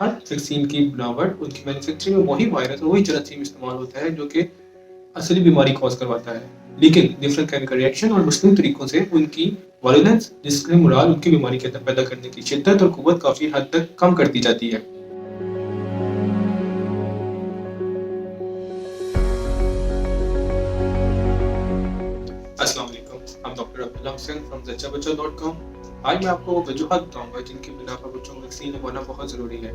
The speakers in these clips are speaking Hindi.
हर वैक्सीन की बनावट, उनकी मैन्युफैक्चरिंग में वही वायरस और वही जरासीम इस्तेमाल होता है जो कि असली बीमारी कॉज करवाता है। लेकिन डिफरेंट केमिकल रिएक्शन और मुख्तलिफ तरीकों से उनकी वायलेंस, जिसके मुराद उनकी बीमारी के अंदर पैदा करने की शिद्दत और कुव्वत काफी हद तक कम करती जाती है। अस्सलाम वालेकुम, I'm doctor Abdullah Hussain from zachabachcha.com। आज मैं आपको वो वजूहात बताऊंगा जिनकी बिना पर बच्चों को वैक्सीन लगवाना बहुत जरूरी है।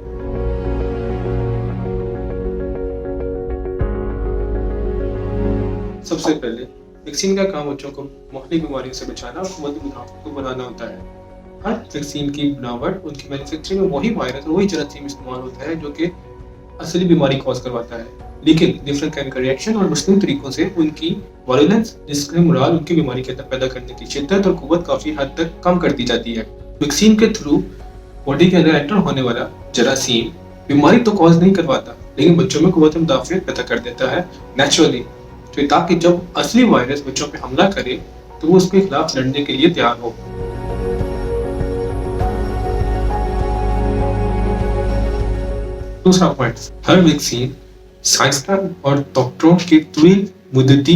सबसे पहले वैक्सीन का काम बच्चों को मुख्तलिफ बीमारियों से बचाना और कुव्वत मुदाफ़ा को बनाना होता है। हर वैक्सीन की बनावट, उनकी मैन्युफैक्चरिंग में वही वायरस और वही जरासीम इस्तेमाल होता है जो कि असली बीमारी कॉज करवाता है। लेकिन डिफरेंट केमिकल रिएक्शन और मुख्तलिफ तरीकों से उनकी वायलेंस, जिसके मुराद उनकी बीमारी के अंदर पैदा करने की शिद्दत और कुव्वत काफी हद तक कम करती जाती है। वैक्सीन के थ्रू बॉडी के अंदर एंटर होने वाला जरासीम बीमारी तो कॉज नहीं करवाता, लेकिन बच्चों में कुव्वत मुदाफ़ियत पैदा कर देता है नेचुरली, तो ताकि जब असली वायरस बच्चों पे हमला करे तो वो उसके खिलाफ लड़ने के लिए तैयार हो। दूसरा पॉइंट, हर वैक्सीन साइंसदान और डॉक्टरों की तवील मुद्दती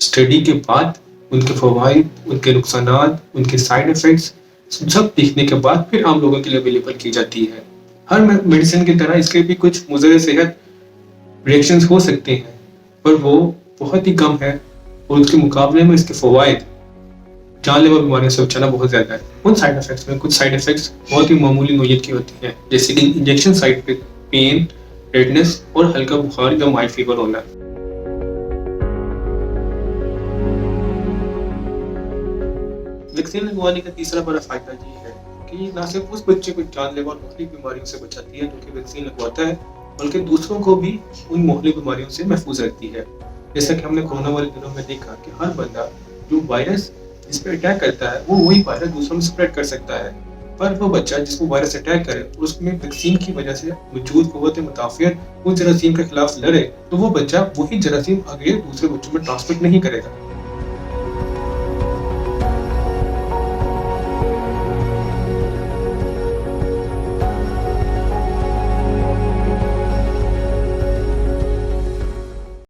स्टडी के बाद उनके फवाइद, उनके नुकसानात, उनके साइड इफेक्ट्स सब देखने के बाद फिर आम लोगों के लिए अवेलेबल की जाती है। हर मेडिसिन की तरह इसके भी कुछ मुज़र सेहत रिएक्शंस हो सकते हैं, पर वो बहुत ही कम है और उसके मुकाबले में इसके फवाइद जानलेवा बीमारियों से बचाना बहुत ज्यादा है। उन साइड इफेक्ट्स में कुछ साइड इफेक्ट्स बहुत ही मामूली नोयत की होती हैं, जैसे कि इंजेक्शन साइड पे पेन, रेडनेस और हल्का बुखार या माइल्ड फीवर होना। वैक्सीन लगवाने का तीसरा बड़ा फायदा ये है कि न सिर्फ उस बच्चे को जानलेवा और मुख्तलिफ बीमारियों से बचाती है जो कि वैक्सीन लगवाता है, बल्कि दूसरों को भी उन मुख्तलिफ बीमारियों से महफूज रखती है। जैसा कि हमने कोरोना वाले दिनों में देखा कि हर बंदा जो वायरस जिस पर अटैक करता है वो वही वायरस दूसरों में स्प्रेड कर सकता है, पर वो बच्चा जिसको वायरस अटैक करे और उसमें वैक्सीन की वजह से मौजूद कुव्वत मुदाफ़ियत उस जरासीम के खिलाफ लड़े, तो वो बच्चा वही जरासीम आगे दूसरे बच्चों में ट्रांसमिट नहीं करेगा।